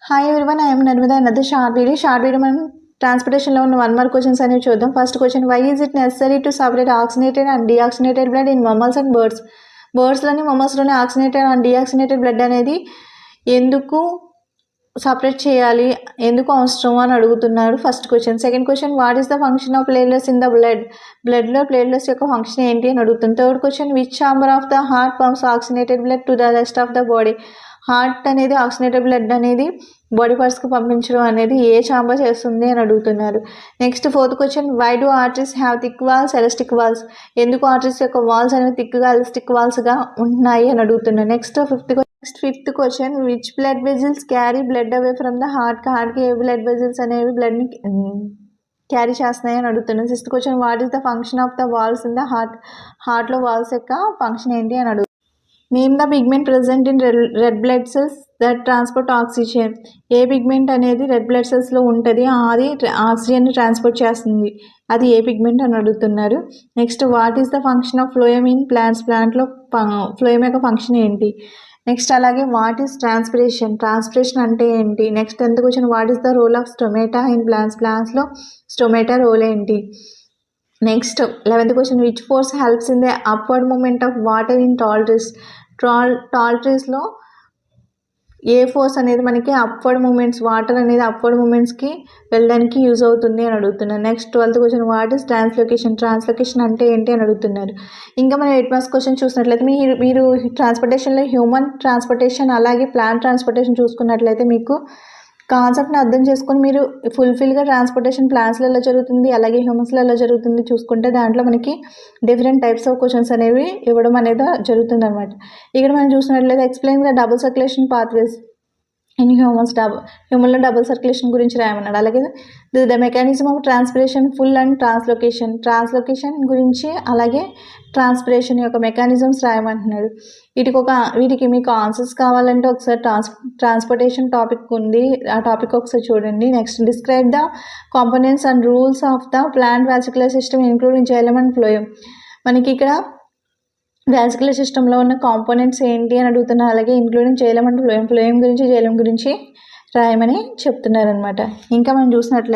Hi everyone, I am Narmada. Another short video మనం ట్రాన్స్పోర్టేషన్లో ఉన్న 1 మార్క్ క్వశ్చన్స్ అనేవి చూద్దాం. First question, why is it necessary to separate oxygenated and deoxygenated blood in mammals and birds? బర్డ్స్లోని మమ్మల్స్లోని oxygenated and deoxygenated blood అనేది ఎందుకు separate చేయాలి, ఎందుకు అవసరం అని అడుగుతున్నారు. First question. Second question, what is the function of platelets in the బ్లడ్లో ప్లేట్లెట్స్ యొక్క ఫంక్షన్ ఏంటి అని అడుగుతుంది. Third question, which chamber of the heart pumps oxygenated blood to the rest of the body? Heart అనేది oxygenated blood అనేది body పార్ట్స్కి పంపించడం అనేది ఏ ఛాంబర్ చేస్తుంది అని అడుగుతున్నారు. Next fourth question, why do arteries have thick walls, elastic walls? ఎందుకు ఆర్టరీస్ యొక్క వాల్స్ అనేవి థిక్గా ఎలాస్టిక్ వాల్స్గా ఉంటున్నాయి అని అడుగుతున్నారు. Next fifth question, which blood vessels carry blood away from the హార్ట్కి ఏ బ్లడ్ వెజిల్స్ అనేవి బ్లడ్ని క్యారీ చేస్తున్నాయి అని అడుగుతున్నాను. Sixth question, what is the function of the walls in the హార్ట్లో వాల్స్ యొక్క ఫంక్షన్ ఏంటి అని అడుగుతుంది. Name the pigment present in red blood cells that transport oxygen? ఏ పిగ్మెంట్ అనేది రెడ్ బ్లడ్ సెల్స్లో ఉంటుంది, అది ఆక్సిజన్ని ట్రాన్స్పోర్ట్ చేస్తుంది, అది ఏ పిగ్మెంట్ అని అడుగుతున్నారు. Next, what is the function of phloem in plants? ప్లాంట్లో ఫ్లోయమ్ యొక్క ఫంక్షన్ ఏంటి? నెక్స్ట్ అలాగే వాట్ ఈస్ ట్రాన్స్పిరేషన్ అంటే ఏంటి? Next 10th question, what is the role of stomata in ప్లాంట్స్లో స్టొమేటా రోల్ ఏంటి? Next 11th question, which force helps in the upward movement of water in tall ట్రీస్లో ఏ force అనేది మనకి upward movements, water అనేది upward మూమెంట్స్కి వెళ్ళడానికి use అవుతుంది అని అడుగుతున్నారు. Next 12th question, what is translocation అంటే ఏంటి అని అడుగుతున్నారు. ఇంకా మనం 8 మార్క్స్ క్వశ్చన్ చూసినట్లయితే మీరు ట్రాన్స్పోర్టేషన్లో హ్యూమన్ ట్రాన్స్పోర్టేషన్ అలాగే ప్లాంట్ ట్రాన్స్పోర్టేషన్ చూసుకున్నట్లయితే మీకు కాన్సెప్ట్ని అర్థం చేసుకొని మీరు ఫుల్ఫిల్గా ట్రాన్స్పోర్టేషన్ ప్లాన్స్లో ఎలా జరుగుతుంది అలాగే హ్యూమన్స్లో ఎలా జరుగుతుంది చూసుకుంటే దాంట్లో మనకి డిఫరెంట్ టైప్స్ ఆఫ్ క్వశ్చన్స్ అనేవి ఇవ్వడం అనేది జరుగుతుంది అనమాట. ఇక్కడ మనం చూసినట్లయితే explain the double circulation pathways in హ్యూమన్లో డబుల్ సర్క్యులేషన్ గురించి రాయమన్నాడు. అలాగే the mechanism of transpiration pull and translocation గురించి అలాగే ట్రాన్స్పిరేషన్ యొక్క మెకానిజమ్స్ రాయమంటున్నాడు. వీటికి మీకు ఆన్సర్స్ కావాలంటే ఒకసారి ట్రాన్స్పోర్టేషన్ టాపిక్ ఉంది, ఆ టాపిక్ ఒకసారి చూడండి. Next, describe the components and rules of the plant vascular system including xylem and phloem. మనకి ఇక్కడ వాస్కులర్ సిస్టంలో ఉన్న కాంపోనెంట్స్ ఏంటి అని అడుగుతున్నారు. అలాగే ఇంక్లూడింగ్ జైలం అండ్ ఫ్లోయమ్ గురించి రాయమని చెప్తున్నారనమాట. ఇంకా మనం చూసినట్లయితే